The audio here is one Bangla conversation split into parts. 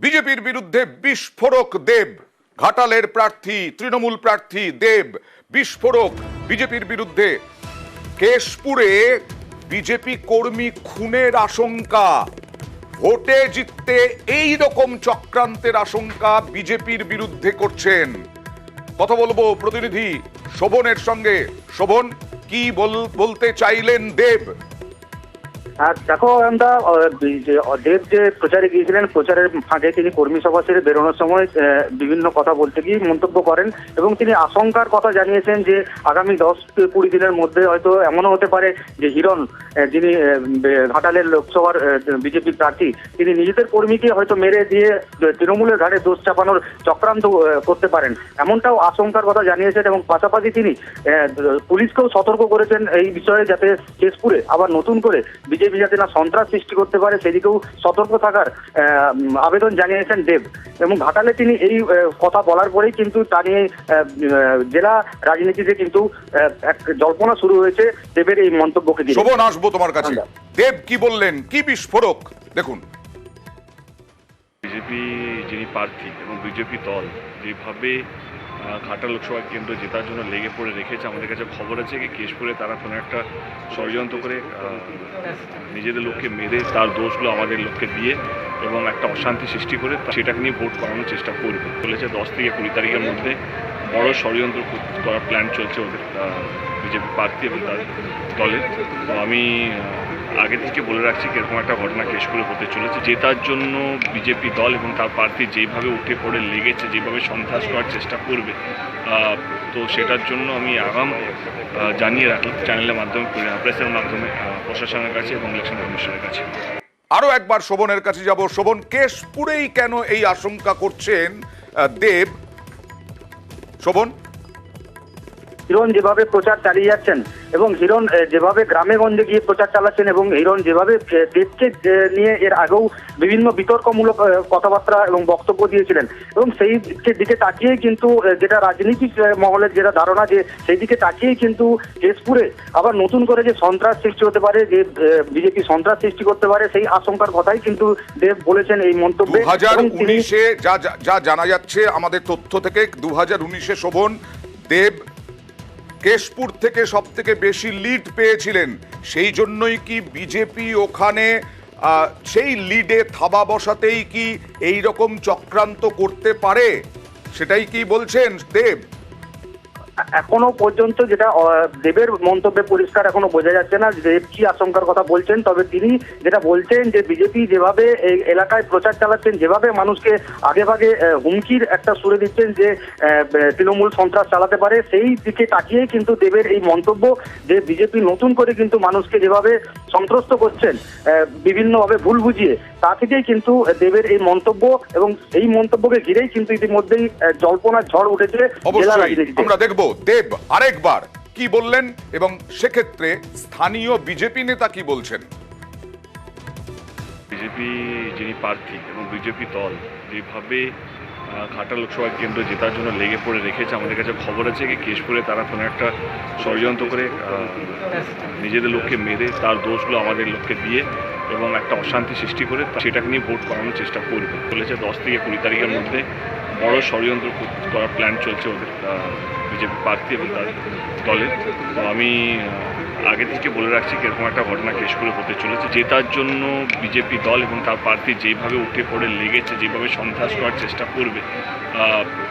বিজেপির বিরুদ্ধে বিস্ফোরক দেব, ঘাটালের প্রার্থী তৃণমূল প্রার্থী দেব বিস্ফোরক বিজেপির বিরুদ্ধে। কেশপুরে বিজেপি কর্মী খুনের আশঙ্কা, ভোটে জিততে এই রকম চক্রান্তের আশঙ্কা বিজেপির বিরুদ্ধে করছেন। কথা বলবো প্রতিনিধি শোভনের সঙ্গে। শোভন, কি বলতে চাইলেন দেব? দেখো আমরা দেব যে প্রচারে গিয়েছিলেন, প্রচারের ফাঁকে তিনি কর্মী সভা ছেড়ে বেরোনোর সময় বিভিন্ন কথা বলতে গিয়ে মন্তব্য করেন এবং তিনি আশঙ্কার কথা জানিয়েছেন যে আগামী 10-20 দিনের মধ্যে হয়তো এমনও হতে পারে যে হিরণ, যিনি ঘাটালের লোকসভার বিজেপি প্রার্থী, তিনি নিজেদের কর্মীকে হয়তো মেরে দিয়ে তৃণমূলের ঘাড়ে দোষ চাপানোর চক্রান্ত করতে পারেন, এমনটাও আশঙ্কার কথা জানিয়েছেন। এবং পাশাপাশি তিনি পুলিশকেও সতর্ক করেছেন এই বিষয়ে, যাতে কেশপুরে আবার নতুন করে বিজেপি যাতে না সন্ত্রাস সৃষ্টি করতে পারে সেদিকেও সতর্ক থাকার আবেদন জানিয়েছেন দেব। এবং ঘাটালে তিনি এই কথা বলার পরেই কিন্তু তা নিয়ে জেলা রাজনীতিতে কিন্তু এক জল্পনা শুরু হয়েছে দেবের এই মন্তব্যকে দিয়ে। শোভন, আসবো তোমার কাছে। দেব কি বললেন, কি বিস্ফোরক দেখুন। বিজেপি যিনি প্রার্থী এবং বিজেপি দল যেভাবে ঘাটাল লোকসভা কেন্দ্র জেতার জন্য লেগে পড়ে রেখেছে, আমাদের কাছে খবর আছে কি কেশপুরে তারা কোনো একটা ষড়যন্ত্র করে নিজেদের লোককে মেরে তার দোষগুলো আমাদের লোককে দিয়ে এবং একটা অশান্তি সৃষ্টি করে সেটাকে নিয়ে ভোট করানোর চেষ্টা করবে। চলেছে 10 থেকে 20 তারিখের মধ্যে বড় ষড়যন্ত্র করার প্ল্যান চলছে ওদের বিজেপি প্রার্থী এবং তার দলের। তো আমি আগে থেকে বলে রাখছি এরকম একটা ঘটনা কেশপুরে হতে চলেছে। জেতার জন্য বিজেপি দল এবং তার প্রার্থী যেভাবে উঠে পড়ে লেগেছে, যেভাবে সন্ত্রাস করার চেষ্টা করবে, তো সেটার জন্য আমি আগাম জানিয়ে রাখলাম চ্যানেলের মাধ্যমে, প্রেসের মাধ্যমে প্রশাসনের কাছে এবং ইলেকশন কমিশনের কাছে। আরো একবার শোভনের কাছে যাব। শোভন, কেশপুরেই কেন এই আশঙ্কা করছেন দেব? শোভন, হিরণ যেভাবে প্রচার চালিয়ে যাচ্ছেন এবং হিরণ যেভাবে গ্রামে গঞ্জে গিয়ে প্রচার চালাচ্ছেন এবং হিরণ যেভাবে দেবকে নিয়ে এর আগেও বিভিন্ন বিতর্কমূলক কথাবার্তা এবং বক্তব্য দিয়েছিলেন, এবং সেই দিকে তাকিয়েই কিন্তু যেটা রাজনীতিক মহলের যেটা ধারণা, যে সেই দিকে তাকিয়েই কিন্তু কেশপুরে আবার নতুন করে যে সন্ত্রাস সৃষ্টি হতে পারে, যে বিজেপি সন্ত্রাস সৃষ্টি করতে পারে, সেই আশঙ্কার কথাই কিন্তু দেব বলেছেন এই মন্তব্যে। 2019-এ যা জানা যাচ্ছে আমাদের তথ্য থেকে, 2019-এ শোভন, দেব কেশপুর থেকে সব থেকে বেশি লিড পেয়েছিলেন। সেই জন্যই কি বিজেপি ওখানে সেই লিডে থাবা বসাতেই কি এই রকম চক্রান্ত করতে পারে? সেটাই কি বলছেন দেব? এখনো পর্যন্ত যেটা দেবের মন্তব্যে পরিষ্কার এখনো বোঝা যাচ্ছে না দেব কি আশঙ্কার কথা বলছেন। তবে তিনি যেটা বলছেন যে বিজেপি যেভাবে এই এলাকায় প্রচার চালাচ্ছেন, যেভাবে মানুষকে আগে ভাগে হুমকির একটা সুরে দিচ্ছেন যে তৃণমূল সন্ত্রাস চালাতে পারে, সেই দিকে তাকিয়েই কিন্তু দেবের এই মন্তব্য যে বিজেপি নতুন করে কিন্তু মানুষকে যেভাবে সন্ত্রস্ত করছেন বিভিন্নভাবে ভুল বুঝিয়ে, তা থেকেই কিন্তু দেবের এই মন্তব্য, এবং এই মন্তব্যকে ঘিরেই কিন্তু ইতিমধ্যেই জল্পনার ঝড় উঠেছে জেলা রাজনীতিতে। আমরা দেখব দেব আরেকবার কি বললেন এবং সেক্ষেত্রে স্থানীয় বিজেপি নেতা কি বলছেন। বিজেপি যিনি প্রার্থী এবং বিজেপি দল যেভাবে ঘাটাল লোকসভা কেন্দ্র জেতার জন্য লেগে পড়ে রেখেছে, আমাদের কাছে খবর আছে কি কেশপুরে তারা কোনো একটা ষড়যন্ত্র করে নিজেদের লোককে মেরে তার দোষগুলো আমাদের লোককে দিয়ে এবং একটা অশান্তি সৃষ্টি করে সেটাকে নিয়ে ভোট করানোর চেষ্টা করবে। চলেছে 10 থেকে 20 তারিখের মধ্যে বড় ষড়যন্ত্র করার প্ল্যান চলছে ওদের বিজেপি প্রার্থী এবং তার দলের। তো আমি আগে থেকে বলে রাখছি এরকম একটা ঘটনা কেশপুরে হতে চলেছে। জেতার জন্য বিজেপি দল এবং তার প্রার্থী যেভাবে উঠে পড়ে লেগেছে, যেভাবে সন্ত্রাস করার চেষ্টা করবে,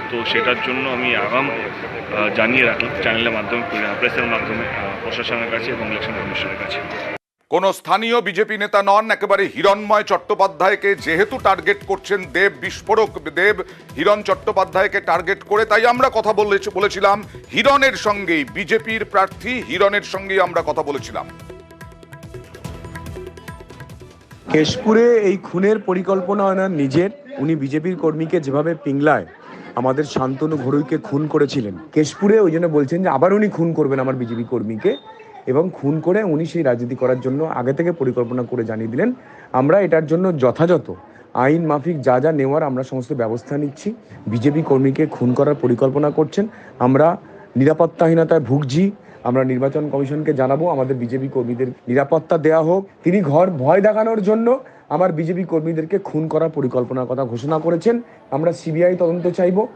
তো সেটার জন্য আমি আগাম জানিয়ে রাখলাম চ্যানেলের মাধ্যমে, প্রেসের মাধ্যমে প্রশাসনের কাছে এবং ইলেকশন কমিশনের কাছে। কোন স্থানীয় বিজেপি নেতা নন, একেবারে হিরণময় চট্টোপাধ্যায়কে যেহেতু টার্গেট করছেন দেব, বিস্ফোরক দেব হিরণ চট্টোপাধ্যায়কে টার্গেট করে, তাই আমরা কথা বলেছিলাম হিরণের সঙ্গেই, বিজেপির প্রার্থী হিরণের সঙ্গেই আমরা কথা বলেছিলাম। কেশপুরে এই খুনের পরিকল্পনা ওনার নিজের। উনি বিজেপির কর্মীকে যেভাবে পিংলায় আমাদের শান্তনু ঘড়ুইকে খুন করেছিলেন কেশপুরে, ওই জন্য বলছেন যে আবার উনি খুন করবেন আমার বিজেপি কর্মীকে, এবং খুন করে উনি সেই রাজনীতি করার জন্য আগে থেকে পরিকল্পনা করে জানিয়ে দিলেন। আমরা এটার জন্য যথাযথ আইন মাফিক যা যা নেওয়ার আমরা সমস্ত ব্যবস্থা নিচ্ছি। বিজেপি কর্মীকে খুন করার পরিকল্পনা করছেন, আমরা নিরাপত্তাহীনতায় ভুগছি, আমরা নির্বাচন কমিশনকে জানাবো আমাদের বিজেপি কর্মীদের নিরাপত্তা দেওয়া হোক। তিনি ভয় দেখানোর জন্য আমার বিজেপি কর্মীদেরকে খুন করার পরিকল্পনার কথা ঘোষণা করেছেন। আমরা সিবিআই তদন্ত চাইবো।